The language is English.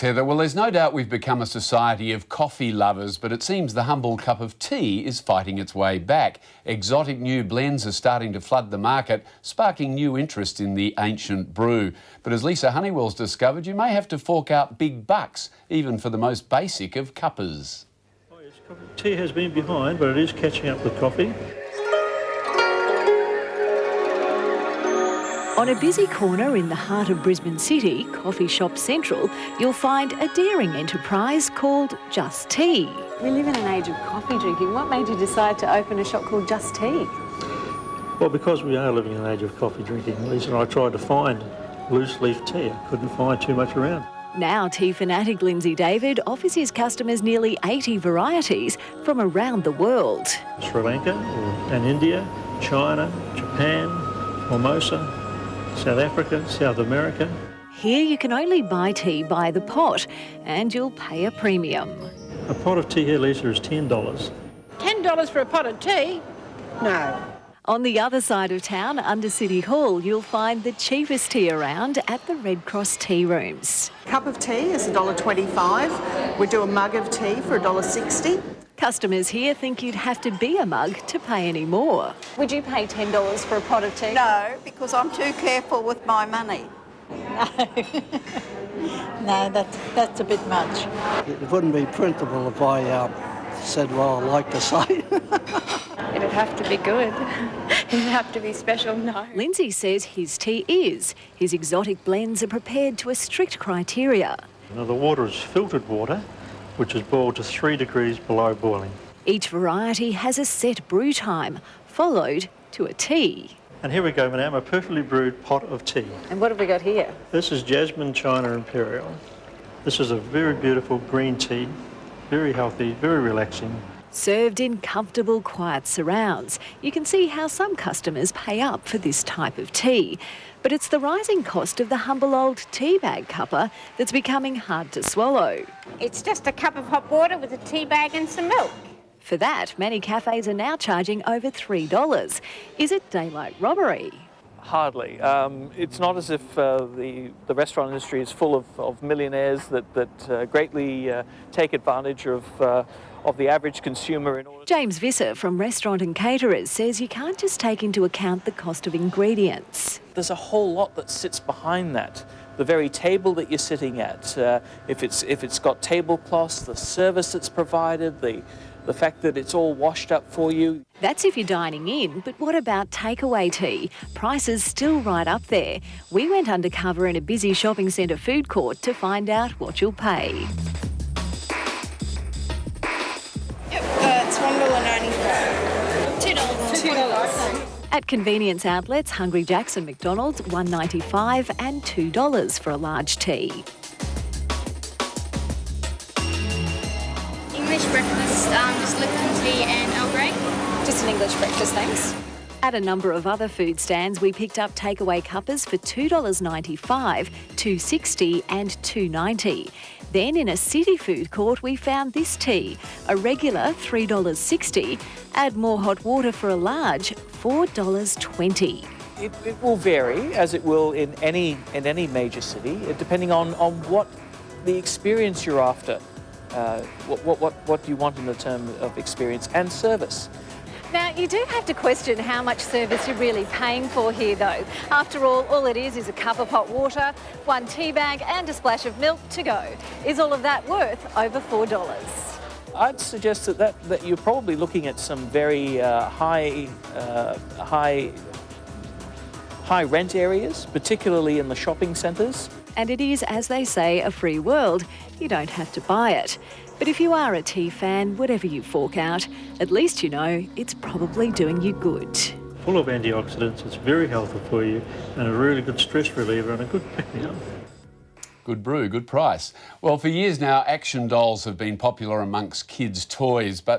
Heather, well, there's no doubt we've become a society of coffee lovers, but it seems the humble cup of tea is fighting its way back. Exotic new blends are starting to flood the market, sparking new interest in the ancient brew. But as Lisa Honeywell's discovered, you may have to fork out big bucks, even for the most basic of cuppers. Oh yes, tea has been behind, but it is catching up with coffee. On a busy corner in the heart of Brisbane City, Coffee Shop Central, you'll find a daring enterprise called Just Tea. We live in an age of coffee drinking. What made you decide to open a shop called Just Tea? Well, because we are living in an age of coffee drinking, Lisa and I tried to find loose leaf tea. I couldn't find too much around. Now tea fanatic Lindsay David offers his customers nearly 80 varieties from around the world. Sri Lanka and India, China, Japan, Formosa, South Africa, South America. Here you can only buy tea by the pot and you'll pay a premium. A pot of tea here, Lisa, is $10. $10 for a pot of tea? No. On the other side of town, under City Hall, you'll find the cheapest tea around at the Red Cross tea rooms. Cup of tea is $1.25. We do a mug of tea for $1.60. Customers here think you'd have to be a mug to pay any more. Would you pay $10 for a pot of tea? No, because I'm too careful with my money. No, that's a bit much. It wouldn't be printable if I said what I like to say. It'd have to be good. It'd have to be special, no. Lindsay says his tea is. His exotic blends are prepared to a strict criteria. Now, the water is filtered water, which is boiled to 3 degrees below boiling. Each variety has a set brew time, followed to a T. And here we go, madam, a perfectly brewed pot of tea. And what have we got here? This is Jasmine China Imperial. This is a very beautiful green tea, very healthy, very relaxing. Served in comfortable, quiet surrounds, you can see how some customers pay up for this type of tea. But it's the rising cost of the humble old tea bag cuppa that's becoming hard to swallow. It's just a cup of hot water with a tea bag and some milk. For that, many cafes are now charging over $3. Is it daylight robbery? Hardly. It's not as if the restaurant industry is full of millionaires that greatly take advantage of the average consumer. James Visser from Restaurant and Caterers says you can't just take into account the cost of ingredients. There's a whole lot that sits behind that. The very table that you're sitting at, if it's got tablecloths, the service that's provided, the fact that it's all washed up for you. That's if you're dining in, but what about takeaway tea? Prices still right up there. We went undercover in a busy shopping centre food court to find out what you'll pay. It's $1.95. $2. At convenience outlets, Hungry Jack's and McDonald's, $1.95 and $2 for a large tea. English breakfast, just Lipton tea and Earl Grey. Just an English breakfast, thanks. At a number of other food stands, we picked up takeaway cuppers for $2.95, $2.60 and $2.90. Then in a city food court, we found this tea, a regular $3.60. Add more hot water for a large, $4.20. It will vary, as it will in any major city, depending on what the experience you're after. What do you want in the term of experience and service? Now, you do have to question how much service you're really paying for here, though. After all it is a cup of hot water, one tea bag and a splash of milk to go. Is all of that worth over $4? I'd suggest that you're probably looking at some very high rent areas, particularly in the shopping centres. And it is, as they say, a free world. You don't have to buy it. But if you are a tea fan, whatever you fork out, at least you know it's probably doing you good. Full of antioxidants, it's very healthy for you, and a really good stress reliever and a good pick-me-up. Good brew, good price. Well, for years now, action dolls have been popular amongst kids' toys, but